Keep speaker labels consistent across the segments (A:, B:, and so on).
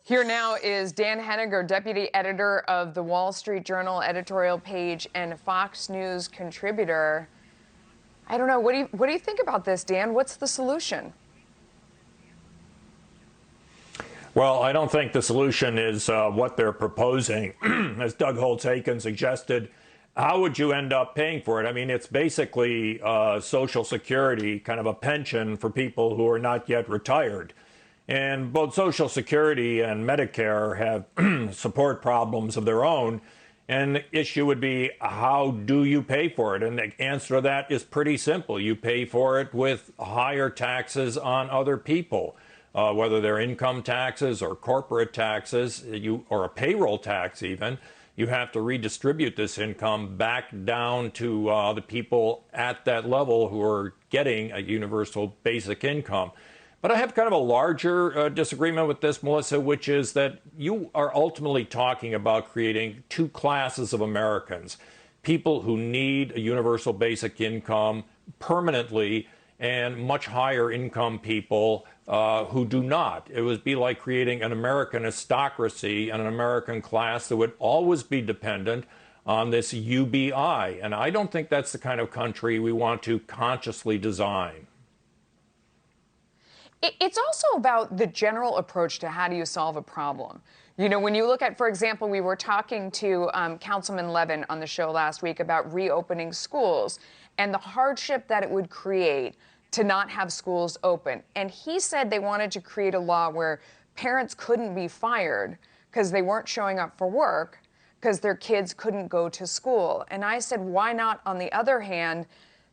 A: Here now is Dan Henninger, deputy editor of the Wall Street Journal editorial page and Fox News contributor. I don't know. What do you think about this, Dan? What's the solution?
B: Well, I don't think the solution is what they're proposing. As Doug Holtz-Aiken suggested, how would you end up paying for it? I mean, it's basically Social Security, kind of a pension for people who are not yet retired. And both Social Security and Medicare have support problems of their own. And the issue would be, how do you pay for it? And the answer to that is pretty simple. You pay for it with higher taxes on other people, whether they're income taxes or corporate taxes, or a payroll tax even. You have to redistribute this income back down to the people at that level who are getting a universal basic income. But I have kind of a larger disagreement with this, Melissa, which is that you are ultimately talking about creating two classes of Americans: people who need a universal basic income permanently, and much higher income people who do not. It would be like creating an American aristocracy and an American class that would always be dependent on this UBI. And I don't think that's the kind of country we want to consciously design.
A: It's also about the general approach to how do you solve a problem. You know, when you look at, for example, we were talking to Councilman Levin on the show last week about reopening schools and the hardship that it would create to not have schools open. And he said they wanted to create a law where parents couldn't be fired because they weren't showing up for work because their kids couldn't go to school. And I said, why not, on the other hand,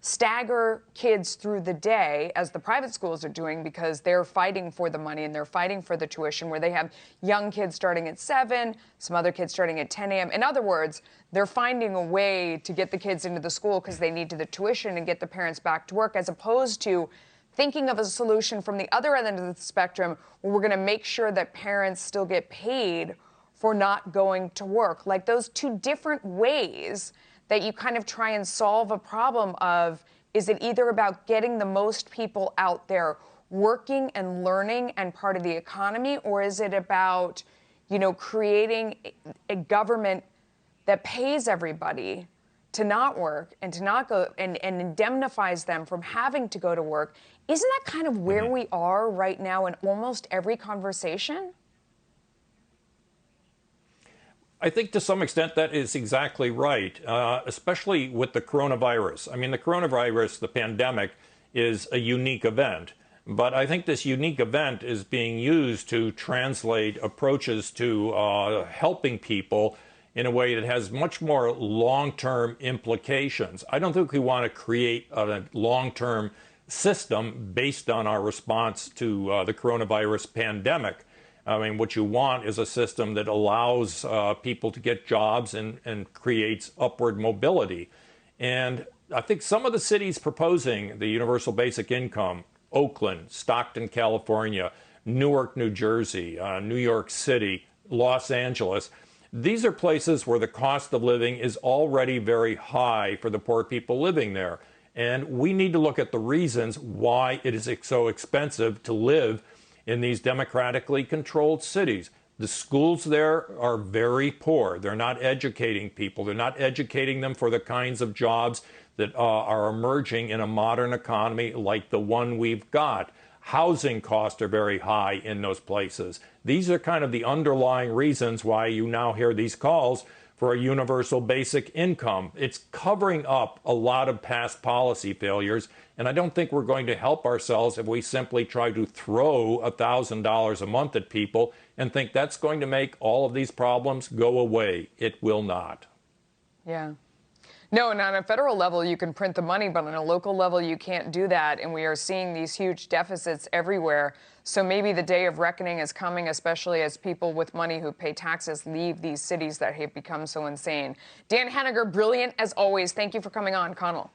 A: stagger kids through the day, as the private schools are doing, because they're fighting for the money and they're fighting for the tuition, where they have young kids starting at 7, some other kids starting at 10 a.m. In other words, they're finding a way to get the kids into the school because they need the tuition and get the parents back to work, as opposed to thinking of a solution from the other end of the spectrum, where we're going to make sure that parents still get paid for not going to work. Like, those two different ways that you kind of try and solve a problem of, is it either about getting the most people out there working and learning and part of the economy, or is it about, you know, creating a government that pays everybody to not work and to not go and indemnifies them from having to go to work? Isn't that kind of where we are right now in almost every conversation?
B: I think to some extent that is exactly right, especially with the coronavirus. I mean, the coronavirus, the pandemic, is a unique event. But I think this unique event is being used to translate approaches to helping people in a way that has much more long-term implications. I don't think we want to create a long-term system based on our response to the coronavirus pandemic. I mean, what you want is a system that allows people to get jobs and creates upward mobility. And I think some of the cities proposing the universal basic income, Oakland, Stockton, California, Newark, New Jersey, New York City, Los Angeles, these are places where the cost of living is already very high for the poor people living there. And we need to look at the reasons why it is so expensive to live in these democratically controlled cities. The schools there are very poor. They're not educating people. They're not educating them for the kinds of jobs that are emerging in a modern economy like the one we've got. Housing costs are very high in those places. These are kind of the underlying reasons why you now hear these calls for a universal basic income. It's covering up a lot of past policy failures, and I don't think we're going to help ourselves if we simply try to throw $1,000 a month at people and think that's going to make all of these problems go away. It will not.
A: Yeah. No, and on a federal level, you can print the money, but on a local level, you can't do that. And we are seeing these huge deficits everywhere. So maybe the day of reckoning is coming, especially as people with money who pay taxes leave these cities that have become so insane. Dan Henninger, brilliant as always. Thank you for coming on, Connell.